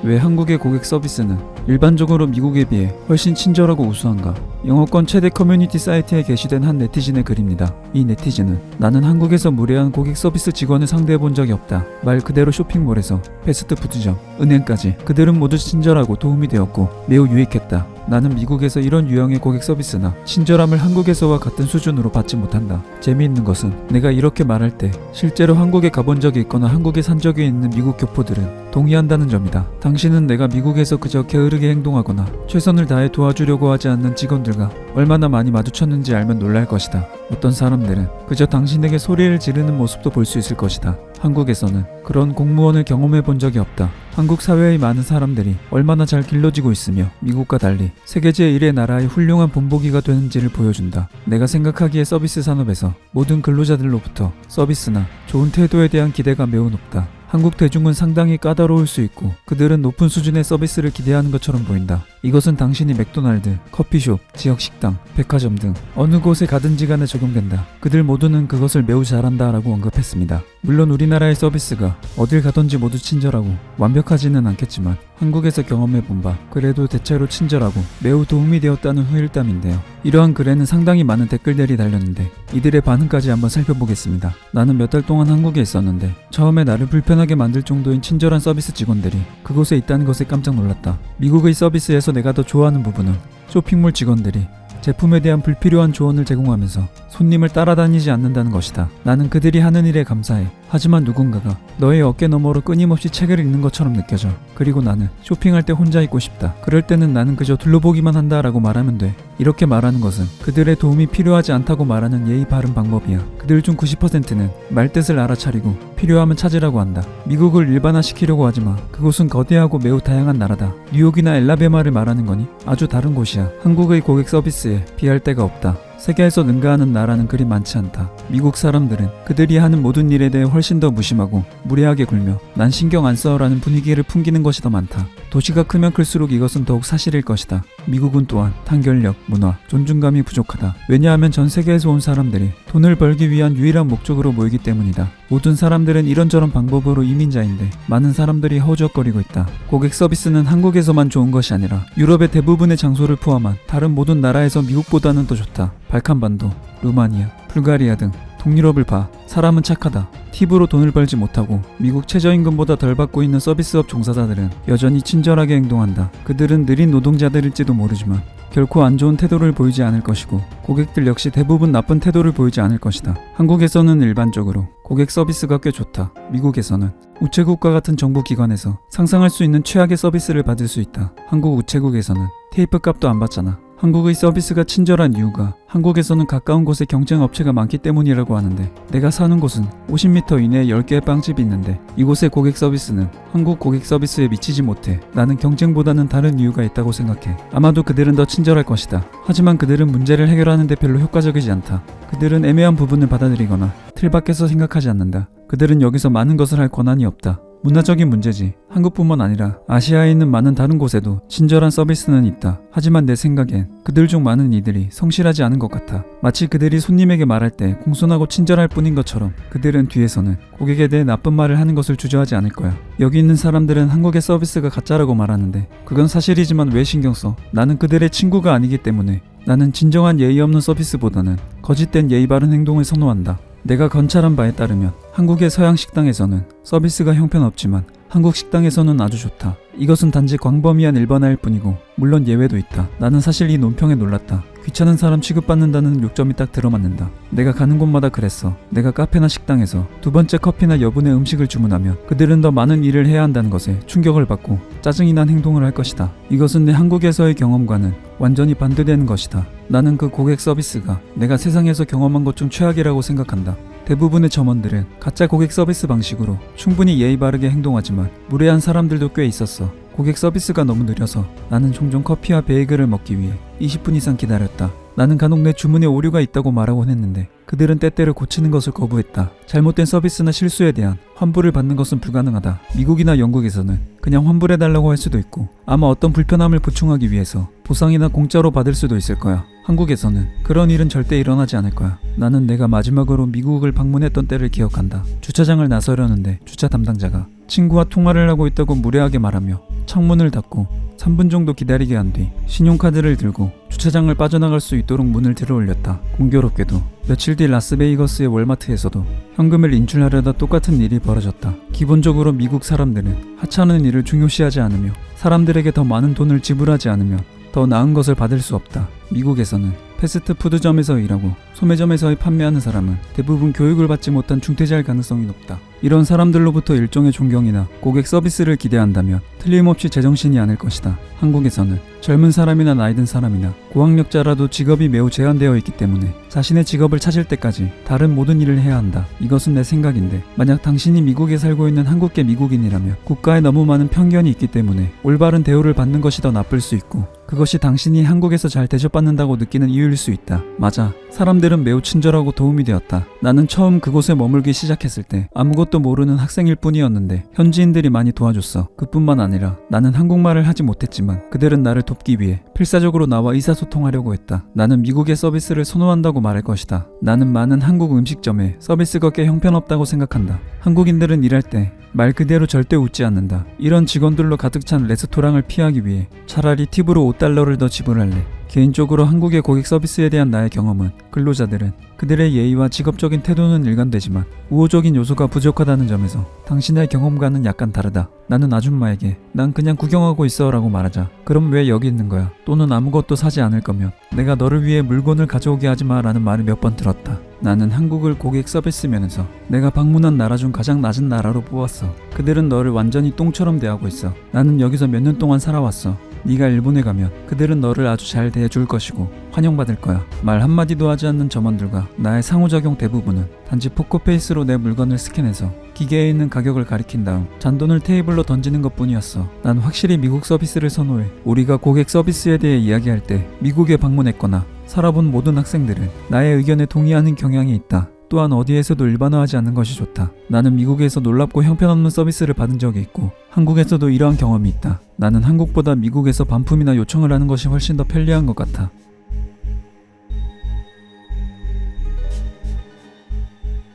왜 한국의 고객 서비스는 일반적으로 미국에 비해 훨씬 친절하고 우수한가? 영어권 최대 커뮤니티 사이트에 게시된 한 네티즌의 글입니다. 이 네티즌은 나는 한국에서 무례한 고객 서비스 직원을 상대해 본 적이 없다. 말 그대로 쇼핑몰에서 패스트푸드점, 은행까지 그들은 모두 친절하고 도움이 되었고 매우 유익했다. 나는 미국에서 이런 유형의 고객 서비스나 친절함을 한국에서와 같은 수준으로 받지 못한다. 재미있는 것은 내가 이렇게 말할 때 실제로 한국에 가본 적이 있거나 한국에 산 적이 있는 미국 교포들은 동의한다는 점이다. 당신은 내가 미국에서 그저 게으르게 행동하거나 최선을 다해 도와주려고 하지 않는 직원들과 얼마나 많이 마주쳤는지 알면 놀랄 것이다. 어떤 사람들은 그저 당신에게 소리를 지르는 모습도 볼 수 있을 것이다. 한국에서는 그런 공무원을 경험해 본 적이 없다. 한국 사회의 많은 사람들이 얼마나 잘 길러지고 있으며 미국과 달리 세계 제1의 나라의 훌륭한 본보기가 되는지를 보여준다. 내가 생각하기에 서비스 산업에서 모든 근로자들로부터 서비스나 좋은 태도에 대한 기대가 매우 높다. 한국 대중은 상당히 까다로울 수 있고 그들은 높은 수준의 서비스를 기대하는 것처럼 보인다. 이것은 당신이 맥도날드, 커피숍, 지역 식당, 백화점 등 어느 곳에 가든지 간에 적용된다. 그들 모두는 그것을 매우 잘한다 라고 언급했습니다. 물론 우리나라의 서비스가 어딜 가든지 모두 친절하고 완벽하지는 않겠지만 한국에서 경험해본 바 그래도 대체로 친절하고 매우 도움이 되었다는 후일담인데요. 이러한 글에는 상당히 많은 댓글들이 달렸는데 이들의 반응까지 한번 살펴보겠습니다. 나는 몇 달 동안 한국에 있었는데 처음에 나를 불편하게 만들 정도인 친절한 서비스 직원들이 그곳에 있다는 것에 깜짝 놀랐다. 미국의 서비스에서 내가 더 좋아하는 부분은 쇼핑몰 직원들이 제품에 대한 불필요한 조언을 제공하면서 손님을 따라다니지 않는다는 것이다. 나는 그들이 하는 일에 감사해. 하지만 누군가가 너의 어깨 너머로 끊임없이 책을 읽는 것처럼 느껴져. 그리고 나는 쇼핑할 때 혼자 있고 싶다. 그럴 때는 나는 그저 둘러보기만 한다라고 말하면 돼. 이렇게 말하는 것은 그들의 도움이 필요하지 않다고 말하는 예의 바른 방법이야. 그들 중 90%는 말뜻을 알아차리고 필요하면 찾으라고 한다. 미국을 일반화시키려고 하지마. 그곳은 거대하고 매우 다양한 나라다. 뉴욕이나 엘라베마를 말하는 거니? 아주 다른 곳이야. 한국의 고객 서비스에 비할 데가 없다. 세계에서 능가하는 나라는 그리 많지 않다. 미국 사람들은 그들이 하는 모든 일에 대해 훨씬 더 무심하고 무례하게 굴며 난 신경 안 써라는 분위기를 풍기는 것이 더 많다. 도시가 크면 클수록 이것은 더욱 사실일 것이다. 미국은 또한 단결력, 문화, 존중감이 부족하다. 왜냐하면 전 세계에서 온 사람들이 돈을 벌기 위한 유일한 목적으로 모이기 때문이다. 모든 사람들은 이런저런 방법으로 이민자인데 많은 사람들이 허우적거리고 있다. 고객 서비스는 한국에서만 좋은 것이 아니라 유럽의 대부분의 장소를 포함한 다른 모든 나라에서 미국보다는 더 좋다. 발칸반도, 루마니아, 불가리아 등 동유럽을 봐. 사람은 착하다. 팁으로 돈을 벌지 못하고 미국 최저임금보다 덜 받고 있는 서비스업 종사자들은 여전히 친절하게 행동한다. 그들은 느린 노동자들일지도 모르지만 결코 안 좋은 태도를 보이지 않을 것이고 고객들 역시 대부분 나쁜 태도를 보이지 않을 것이다. 한국에서는 일반적으로 고객 서비스가 꽤 좋다. 미국에서는 우체국과 같은 정부기관에서 상상할 수 있는 최악의 서비스를 받을 수 있다. 한국 우체국에서는 테이프 값도 안 받잖아. 한국의 서비스가 친절한 이유가 한국에서는 가까운 곳에 경쟁 업체가 많기 때문이라고 하는데 내가 사는 곳은 50m 이내에 10개의 빵집이 있는데 이곳의 고객 서비스는 한국 고객 서비스에 미치지 못해. 나는 경쟁보다는 다른 이유가 있다고 생각해. 아마도 그들은 더 친절할 것이다. 하지만 그들은 문제를 해결하는 데 별로 효과적이지 않다. 그들은 애매한 부분을 받아들이거나 틀 밖에서 생각하지 않는다. 그들은 여기서 많은 것을 할 권한이 없다. 문화적인 문제지. 한국뿐만 아니라 아시아에 있는 많은 다른 곳에도 친절한 서비스는 있다. 하지만 내 생각엔 그들 중 많은 이들이 성실하지 않은 것 같아. 마치 그들이 손님에게 말할 때 공손하고 친절할 뿐인 것처럼 그들은 뒤에서는 고객에 대해 나쁜 말을 하는 것을 주저하지 않을 거야. 여기 있는 사람들은 한국의 서비스가 가짜라고 말하는데 그건 사실이지만 왜 신경 써? 나는 그들의 친구가 아니기 때문에. 나는 진정한 예의 없는 서비스보다는 거짓된 예의 바른 행동을 선호한다. 내가 관찰한 바에 따르면 한국의 서양 식당에서는 서비스가 형편없지만 한국 식당에서는 아주 좋다. 이것은 단지 광범위한 일반화일 뿐이고 물론 예외도 있다. 나는 사실 이 논평에 놀랐다. 귀찮은 사람 취급받는다는 요점이 딱 들어맞는다. 내가 가는 곳마다 그랬어. 내가 카페나 식당에서 두 번째 커피나 여분의 음식을 주문하면 그들은 더 많은 일을 해야 한다는 것에 충격을 받고 짜증이 난 행동을 할 것이다. 이것은 내 한국에서의 경험과는 완전히 반대되는 것이다. 나는 그 고객 서비스가 내가 세상에서 경험한 것 중 최악이라고 생각한다. 대부분의 점원들은 가짜 고객 서비스 방식으로 충분히 예의 바르게 행동하지만 무례한 사람들도 꽤 있었어. 고객 서비스가 너무 느려서 나는 종종 커피와 베이글을 먹기 위해 20분 이상 기다렸다. 나는 간혹 내 주문에 오류가 있다고 말하곤 했는데 그들은 때때로 고치는 것을 거부했다. 잘못된 서비스나 실수에 대한 환불을 받는 것은 불가능하다. 미국이나 영국에서는 그냥 환불해달라고 할 수도 있고 아마 어떤 불편함을 보충하기 위해서 보상이나 공짜로 받을 수도 있을 거야. 한국에서는 그런 일은 절대 일어나지 않을 거야. 나는 내가 마지막으로 미국을 방문했던 때를 기억한다. 주차장을 나서려는데 주차 담당자가 친구와 통화를 하고 있다고 무례하게 말하며 창문을 닫고 3분 정도 기다리게 한 뒤 신용카드를 들고 주차장을 빠져나갈 수 있도록 문을 들어올렸다. 공교롭게도 며칠 뒤 라스베이거스의 월마트에서도 현금을 인출하려다 똑같은 일이 벌어졌다. 기본적으로 미국 사람들은 하찮은 일을 중요시하지 않으며 사람들에게 더 많은 돈을 지불하지 않으면 더 나은 것을 받을 수 없다. 미국에서는 패스트푸드점에서 일하고 소매점에서 판매하는 사람은 대부분 교육을 받지 못한 중퇴자일 가능성이 높다. 이런 사람들로부터 일종의 존경이나 고객 서비스를 기대한다면 틀림없이 제정신이 아닐 것이다. 한국에서는 젊은 사람이나 나이든 사람이나 고학력자라도 직업이 매우 제한되어 있기 때문에 자신의 직업을 찾을 때까지 다른 모든 일을 해야 한다. 이것은 내 생각인데 만약 당신이 미국에 살고 있는 한국계 미국인이라면 국가에 너무 많은 편견이 있기 때문에 올바른 대우를 받는 것이 더 나쁠 수 있고 그것이 당신이 한국에서 잘 대접받는다고 느끼는 이유일 수 있다. 맞아. 사람들은 매우 친절하고 도움이 되었다. 나는 처음 그곳에 머물기 시작했을 때 아무것도 모르는 학생일 뿐이었는데 현지인들이 많이 도와줬어. 그뿐만 아니라 나는 한국말을 하지 못했지만 그들은 나를 돕기 위해 필사적으로 나와 의사소통하려고 했다. 나는 미국의 서비스를 선호한다고 말할 것이다. 나는 많은 한국 음식점의 서비스가 꽤 형편없다고 생각한다. 한국인들은 일할 때 말 그대로 절대 웃지 않는다. 이런 직원들로 가득 찬 레스토랑을 피하기 위해 차라리 팁으로 $5를 더 지불할래. 개인적으로 한국의 고객 서비스에 대한 나의 경험은 근로자들은 그들의 예의와 직업적인 태도는 일관되지만 우호적인 요소가 부족하다는 점에서 당신의 경험과는 약간 다르다. 나는 아줌마에게 난 그냥 구경하고 있어 라고 말하자 그럼 왜 여기 있는 거야? 또는 아무것도 사지 않을 거면 내가 너를 위해 물건을 가져오게 하지마 라는 말을 몇 번 들었다. 나는 한국을 고객 서비스 면에서 내가 방문한 나라 중 가장 낮은 나라로 뽑았어. 그들은 너를 완전히 똥처럼 대하고 있어. 나는 여기서 몇 년 동안 살아왔어. 네가 일본에 가면 그들은 너를 아주 잘 대해줄 것이고 환영받을 거야. 말 한마디도 하지 않는 점원들과 나의 상호작용 대부분은 단지 포커페이스로 내 물건을 스캔해서 기계에 있는 가격을 가리킨 다음 잔돈을 테이블로 던지는 것뿐이었어. 난 확실히 미국 서비스를 선호해. 우리가 고객 서비스에 대해 이야기할 때 미국에 방문했거나 살아본 모든 학생들은 나의 의견에 동의하는 경향이 있다. 또한 어디에서도 일반화하지 않는 것이 좋다. 나는 미국에서 놀랍고 형편없는 서비스를 받은 적이 있고 한국에서도 이러한 경험이 있다. 나는 한국보다 미국에서 반품이나 요청을 하는 것이 훨씬 더 편리한 것 같아.